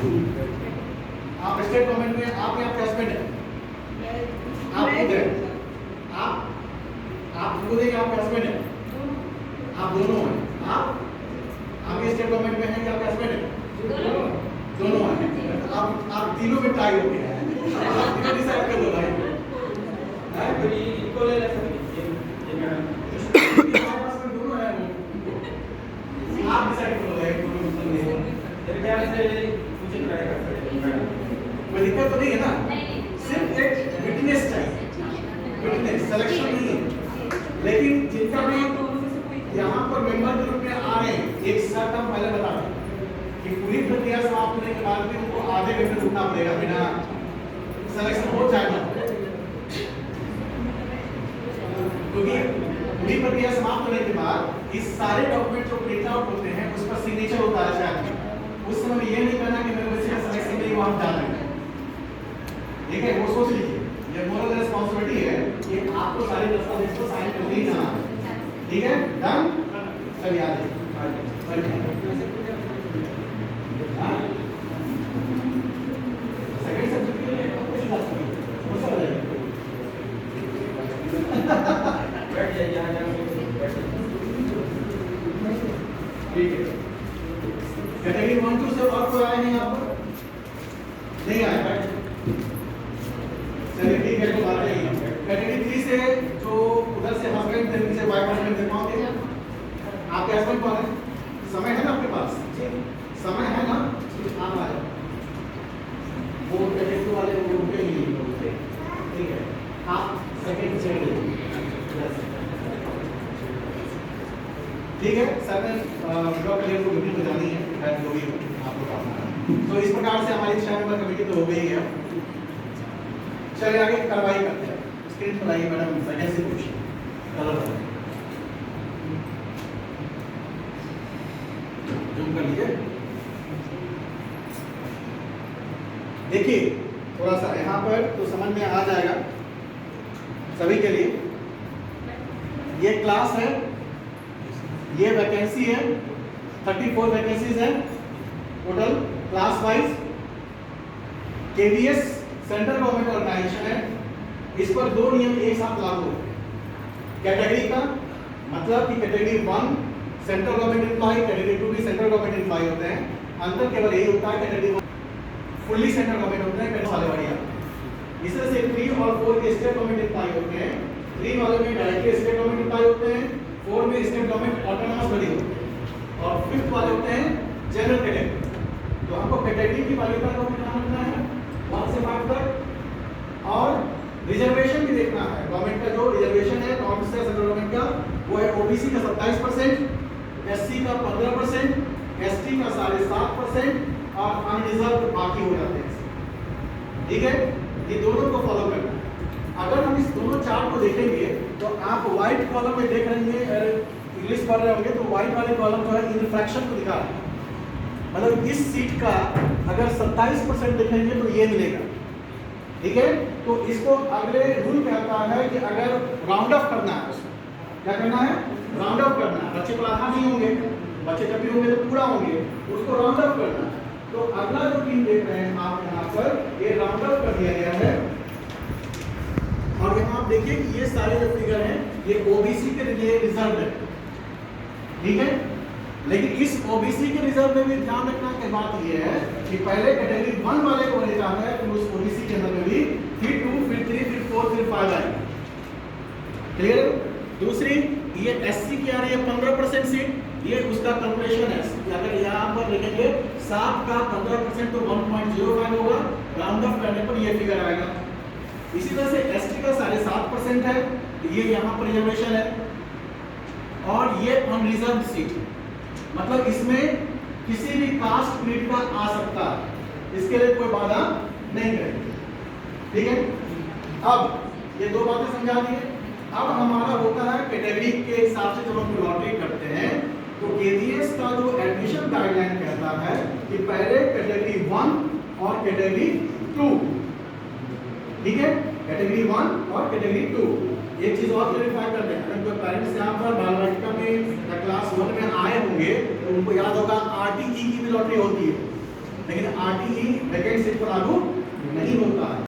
आप state government में आप या आपके हस्बैंड है? आप खुद है? आप खुद है या आपके हस्बैंड है? आप दोनों हैं। आप ये स्टेट गवर्नमेंट में हैं या आपके हस्बैंड है? दोनों हैं। आप तीनों में टाई हो गए हैं। आप तीनों डिसाइड कर लो भाई। इनको ले सकते दोनों हैं वो। आप डिसाइड कर लो भाई, दोनों मतलब नहीं। कोई दिक्कत तो नहीं है ना? सिर्फ एक विटनेस चाहिए, विटनेस सिलेक्शन नहीं है। लेकिन जिनका भी यहाँ पर मेंबर ग्रुप में आ रहे हैं, एक शर्त हम पहले बता दें कि पूरी प्रक्रिया समाप्त होने के बाद भी उनको आधे घंटे रुकना पड़ेगा, बिना सिलेक्शन हो जाएगा। क्योंकि पूरी प्रक्रिया समाप्त होने के बाद इस सारे डॉक्यूमेंट जो प्रिंट आउट होते हैं उस पर सिग्नेचर होता है शायद। उस समय ये नहीं करना कि मेरे बच्चे का सिलेक्शन नहीं हुआ, हम डाल देंगे। ठीक है, वो सोच लीजिए, ये मोरल रिस्पांसिबिलिटी है कि आपको सारे दस्तावेज को साइन करके ही जाना है। ठीक है, डन? चलिए आगे। सेकंड सब्जेक्ट के लिए कुछ बात नहीं, वो सब है। बैठ जाइए यहाँ ठीक है, कैटेगरी 1 2 से और कोई आया नहीं यहाँ पर? नहीं आया, बैठ। चलिए ठीक है, तो बात नहीं है। कैटेगरी 3 से जो उधर से हस्बैंड थे, नीचे वाइफ हस्बैंड थे, कौन थे? आपके हस्बैंड कौन है? समय है ना आपके पास? समय है ना? आप आ जाओ। वो कैटेगरी वाले वो रुके ही नहीं होते। ठीक है, आप सेकंड से ठीक है। सर ने ब्लॉक क्लियर को मीटिंग बजानी है, शायद जो भी आपको काम है। तो इस प्रकार से हमारी 6 मेंबर कमेटी तो हो गई है। चलिए आगे कार्रवाई करते हैं। स्क्रीन पर आइए मैडम, सेकंड से पूछिए। चलो जूम कर लीजिए। देखिए थोड़ा सा यहाँ पर तो समझ में आ जाएगा सभी के लिए। ये क्लास है, ये वैकेंसी है, 34 वैकेंसीज है total class wise. KVS central government organisation है। इस पर दो नियम एक साथ लागू है। कैटेगरी का मतलब कि category 1 central government employee, category 2 भी सेंट्रल गवर्नमेंट एम्प्लॉय होते हैं। अंतर केवल यही होता है, कैटेगरी 1 फुल्ली सेंट्रल गवर्नमेंट होते हैं, कैटेगरी वाले बढ़िया। इस तरह से 3 और 4 के स्टेट गवर्नमेंट एम्प्लॉय होते हैं। 3 वाले में डायरेक्टली स्टेट गवर्नमेंट एम्प्लॉय होते हैं, 4 में स्टेट गवर्नमेंट ऑटोनोमस बॉडी होते हैं, और 5th वाले होते हैं जनरल कैटेगरी। तो हमको कैटेगरी की वैल्यूता को भी ध्यान रखना है 1 से 5 तक, और रिजर्वेशन भी देखना है। गवर्नमेंट का जो रिजर्वेशन है नॉर्थ से सेंट्रल गवर्नमेंट का, वो है ओबीसी का 27%, एससी का 15%, एसटी का 7.5% और अनरिजर्व बाकी हो जाते हैं। ठीक है, ये दोनों को फॉलो करना है। अगर हम इस दोनों चार्ट को देखेंगे तो आप व्हाइट कॉलम में देख रहे हैं, इंग्लिश पढ़ रहे होंगे तो व्हाइट वाले कॉलम जो है इनफ्रैक्शन को दिखा रहा है। मतलब इस सीट का अगर 27% देखेंगे तो ये मिलेगा। ठीक है, तो इसको अगले रूल कहता है कि अगर राउंड ऑफ करना है, उसको क्या करना है? राउंड ऑफ करना है। बच्चे को आधा नहीं होंगे, बच्चे जब भी होंगे तो पूरा होंगे, उसको राउंड ऑफ करना है। तो अगला जो टीम देख रहे हैं आप यहाँ पर, ये राउंड ऑफ कर दिया गया है। और यहाँ आप देखिए कि ये सारे जो फिगर हैं ये ओबीसी के लिए रिजर्व है। ठीक है, लेकिन इस ओबीसी के रिजर्व में भी ध्यान रखना की बात ये है कि पहले कैटेगरी 1 वाले को ले जाना है, फिर उस ओबीसी के अंदर में भी फिर 2 फिर 3 फिर 4 फिर 5 आएगा। क्लियर? दूसरी ये एससी की आ रही है 15% सीट, ये उसका कैलकुलेशन है। अगर यहाँ पर लिखेंगे 7 का 15% तो 1.05 होगा, राउंड ऑफ करने पर ये फिगर आएगा। इसी तरह से एसटी का 7.5% है, ये यहाँ पर रिजर्वेशन है, और ये अनरिजर्व सीट, मतलब इसमें किसी भी कास्ट क्रीड का आ सकता है, इसके लिए कोई बाधा नहीं करेगी। ठीक है, अब ये दो बातें समझा दी। अब हमारा होता है कैटेगरी के हिसाब से जब हम लॉटरी करते हैं तो केवीएस का जो एडमिशन गाइडलाइन कहता है कि पहले कैटेगरी 1 और कैटेगरी 2। ठीक है, कैटेगरी 1 और कैटेगरी 2। एक चीज और क्लैरिफाई कर दें, अगर कोई पेरेंट्स यहाँ पर बाल वाटिका में या क्लास 1 में आए होंगे तो उनको याद होगा आरटीई की भी लॉटरी होती है। लेकिन आरटीई वैकेंट सीट को लागू